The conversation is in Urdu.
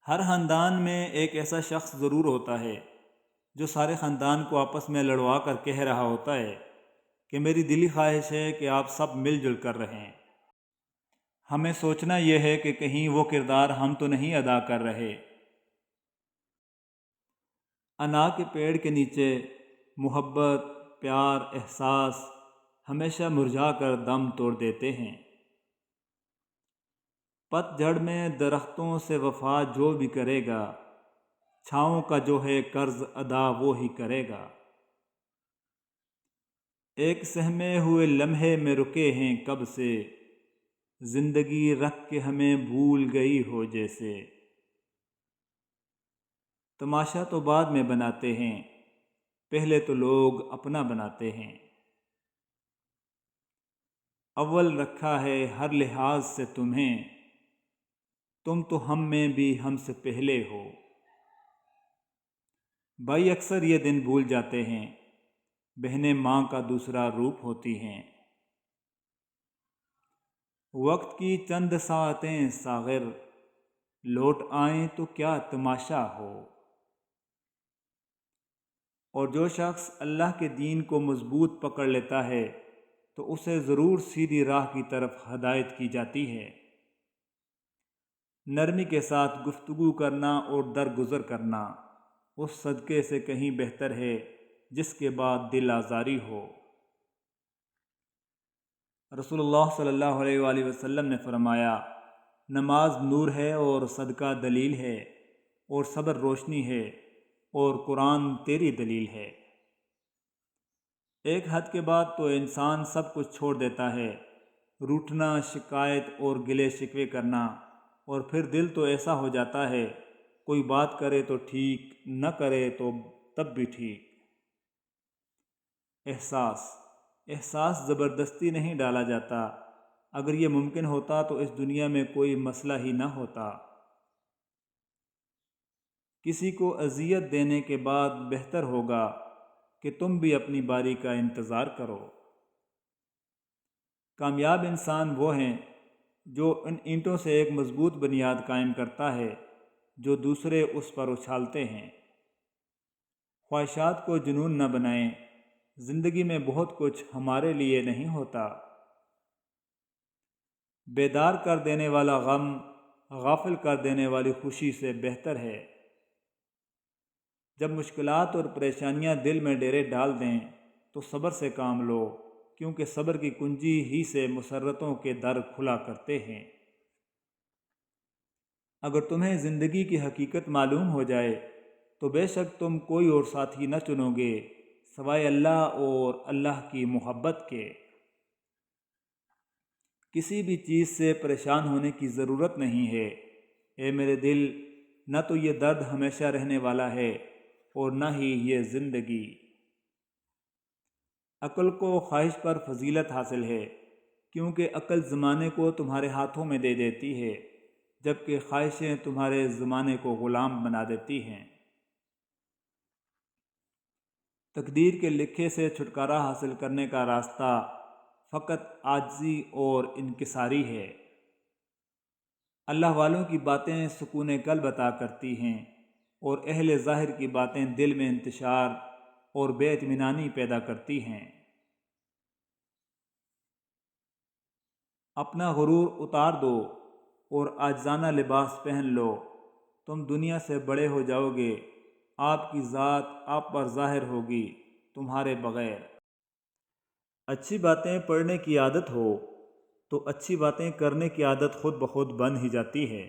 ہر خاندان میں ایک ایسا شخص ضرور ہوتا ہے جو سارے خاندان کو آپس میں لڑوا کر کہہ رہا ہوتا ہے کہ میری دلی خواہش ہے کہ آپ سب مل جل کر رہیں۔ ہمیں سوچنا یہ ہے کہ کہیں وہ کردار ہم تو نہیں ادا کر رہے۔ انا کے پیڑ کے نیچے محبت، پیار، احساس ہمیشہ مرجھا کر دم توڑ دیتے ہیں۔ پت جھڑ میں درختوں سے وفا جو بھی کرے گا، چھاؤں کا جو ہے قرض ادا وہ ہی کرے گا۔ ایک سہمے ہوئے لمحے میں رکے ہیں کب سے، زندگی رکھ کے ہمیں بھول گئی ہو جیسے۔ تماشا تو بعد میں بناتے ہیں، پہلے تو لوگ اپنا بناتے ہیں۔ اول رکھا ہے ہر لحاظ سے تمہیں، تم تو ہم میں بھی ہم سے پہلے ہو۔ بھائی اکثر یہ دن بھول جاتے ہیں، بہنیں ماں کا دوسرا روپ ہوتی ہیں۔ وقت کی چند ساعتیں ساغر، لوٹ آئیں تو کیا تماشا ہو۔ اور جو شخص اللہ کے دین کو مضبوط پکڑ لیتا ہے تو اسے ضرور سیدھی راہ کی طرف ہدایت کی جاتی ہے۔ نرمی کے ساتھ گفتگو کرنا اور درگزر کرنا اس صدقے سے کہیں بہتر ہے جس کے بعد دل آزاری ہو۔ رسول اللہ صلی اللہ علیہ وآلہ وسلم نے فرمایا، نماز نور ہے اور صدقہ دلیل ہے، اور صبر روشنی ہے، اور قرآن تیری دلیل ہے۔ ایک حد کے بعد تو انسان سب کچھ چھوڑ دیتا ہے، روٹھنا، شکایت اور گلے شکوے کرنا، اور پھر دل تو ایسا ہو جاتا ہے کوئی بات کرے تو ٹھیک، نہ کرے تو تب بھی ٹھیک۔ احساس زبردستی نہیں ڈالا جاتا، اگر یہ ممکن ہوتا تو اس دنیا میں کوئی مسئلہ ہی نہ ہوتا۔ کسی کو اذیت دینے کے بعد بہتر ہوگا کہ تم بھی اپنی باری کا انتظار کرو۔ کامیاب انسان وہ ہیں جو ان اینٹوں سے ایک مضبوط بنیاد قائم کرتا ہے جو دوسرے اس پر اچھالتے ہیں۔ خواہشات کو جنون نہ بنائیں، زندگی میں بہت کچھ ہمارے لیے نہیں ہوتا۔ بیدار کر دینے والا غم غافل کر دینے والی خوشی سے بہتر ہے۔ جب مشکلات اور پریشانیاں دل میں ڈیرے ڈال دیں تو صبر سے کام لو، کیونکہ صبر کی کنجی ہی سے مسرتوں کے در کھلا کرتے ہیں۔ اگر تمہیں زندگی کی حقیقت معلوم ہو جائے تو بے شک تم کوئی اور ساتھی نہ چنو گے سوائے اللہ اور اللہ کی محبت کے۔ کسی بھی چیز سے پریشان ہونے کی ضرورت نہیں ہے، اے میرے دل، نہ تو یہ درد ہمیشہ رہنے والا ہے اور نہ ہی یہ زندگی۔ عقل کو خواہش پر فضیلت حاصل ہے، کیونکہ عقل زمانے کو تمہارے ہاتھوں میں دے دیتی ہے، جبکہ خواہشیں تمہارے زمانے کو غلام بنا دیتی ہیں۔ تقدیر کے لکھے سے چھٹکارا حاصل کرنے کا راستہ فقط عاجزی اور انکساری ہے۔ اللہ والوں کی باتیں سکون قلب عطا کرتی ہیں، اور اہل ظاہر کی باتیں دل میں انتشار اور بے اطمینانی پیدا کرتی ہیں۔ اپنا غرور اتار دو اور عاجزانہ لباس پہن لو، تم دنیا سے بڑے ہو جاؤ گے، آپ کی ذات آپ پر ظاہر ہوگی تمہارے بغیر۔ اچھی باتیں پڑھنے کی عادت ہو تو اچھی باتیں کرنے کی عادت خود بخود بن ہی جاتی ہے۔